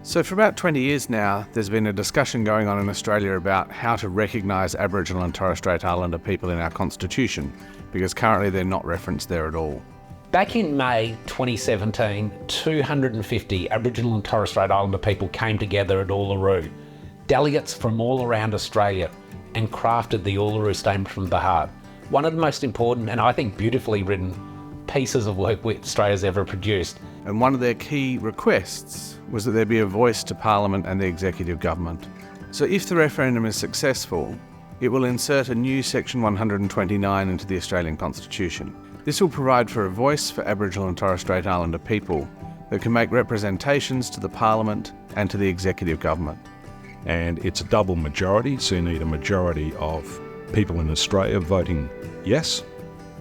So for about 20 years now, there's been a discussion going on in Australia about how to recognise Aboriginal and Torres Strait Islander people in our constitution, because currently they're not referenced there at all. Back in May 2017, 250 Aboriginal and Torres Strait Islander people came together at Uluru, delegates from all around Australia, and crafted the Uluru Statement from the Heart. One of the most important and I think beautifully written pieces of work which Australia's ever produced. And one of their key requests was that there be a voice to Parliament and the executive government. So if the referendum is successful, it will insert a new Section 129 into the Australian Constitution. This will provide for a voice for Aboriginal and Torres Strait Islander people that can make representations to the Parliament and to the executive government. And it's a double majority, so you need a majority of people in Australia voting yes,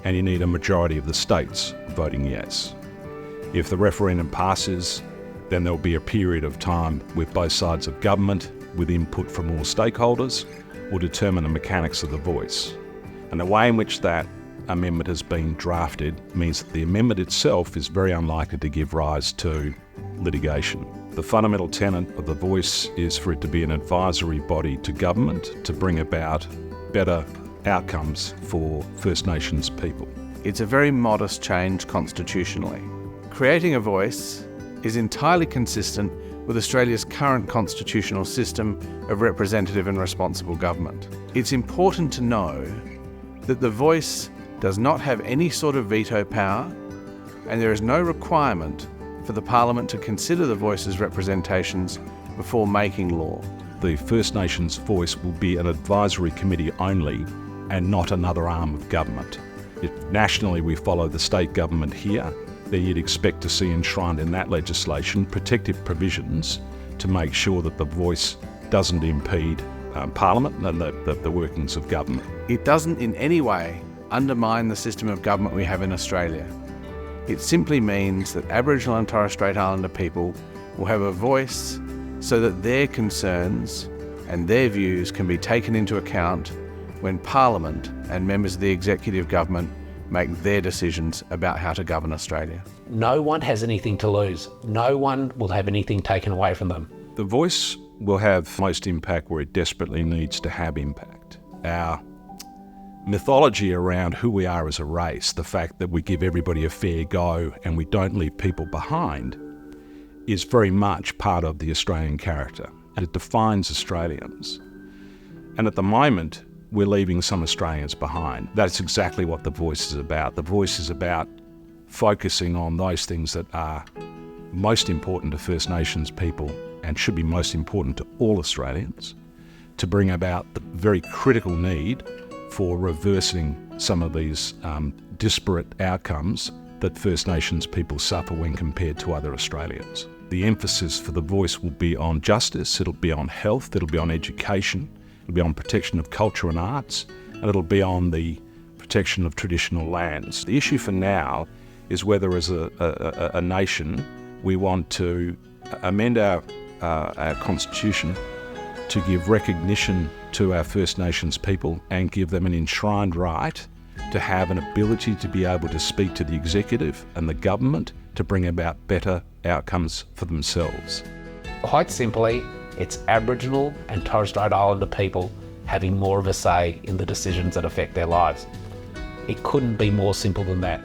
and you need a majority of the states voting yes. If the referendum passes, then there'll be a period of time with both sides of government, with input from all stakeholders, will determine the mechanics of the voice. And the way in which that amendment has been drafted means that the amendment itself is very unlikely to give rise to litigation. The fundamental tenet of the voice is for it to be an advisory body to government to bring about better outcomes for First Nations people. It's a very modest change constitutionally. Creating a voice is entirely consistent with Australia's current constitutional system of representative and responsible government. It's important to know that the voice does not have any sort of veto power, and there is no requirement for the Parliament to consider the voice's representations before making law. The First Nations voice will be an advisory committee only and not another arm of government. If nationally we follow the state government here, then you'd expect to see enshrined in that legislation protective provisions to make sure that the voice doesn't impede Parliament and the workings of government. It doesn't in any way undermine the system of government we have in Australia. It simply means that Aboriginal and Torres Strait Islander people will have a voice so that their concerns and their views can be taken into account when Parliament and members of the executive government make their decisions about how to govern Australia. No one has anything to lose. No one will have anything taken away from them. The voice will have most impact where it desperately needs to have impact. Our mythology around who we are as a race, the fact that we give everybody a fair go and we don't leave people behind, is very much part of the Australian character, and it defines Australians. And at the moment, we're leaving some Australians behind. That's exactly what the voice is about. The voice is about focusing on those things that are most important to First Nations people and should be most important to all Australians, to bring about the very critical need for reversing some of these disparate outcomes that First Nations people suffer when compared to other Australians. The emphasis for the voice will be on justice, it'll be on health, it'll be on education, it'll be on protection of culture and arts, and it'll be on the protection of traditional lands. The issue for now is whether as a nation we want to amend our constitution to give recognition to our First Nations people and give them an enshrined right to have an ability to be able to speak to the executive and the government to bring about better outcomes for themselves. Quite simply, it's Aboriginal and Torres Strait Islander people having more of a say in the decisions that affect their lives. It couldn't be more simple than that.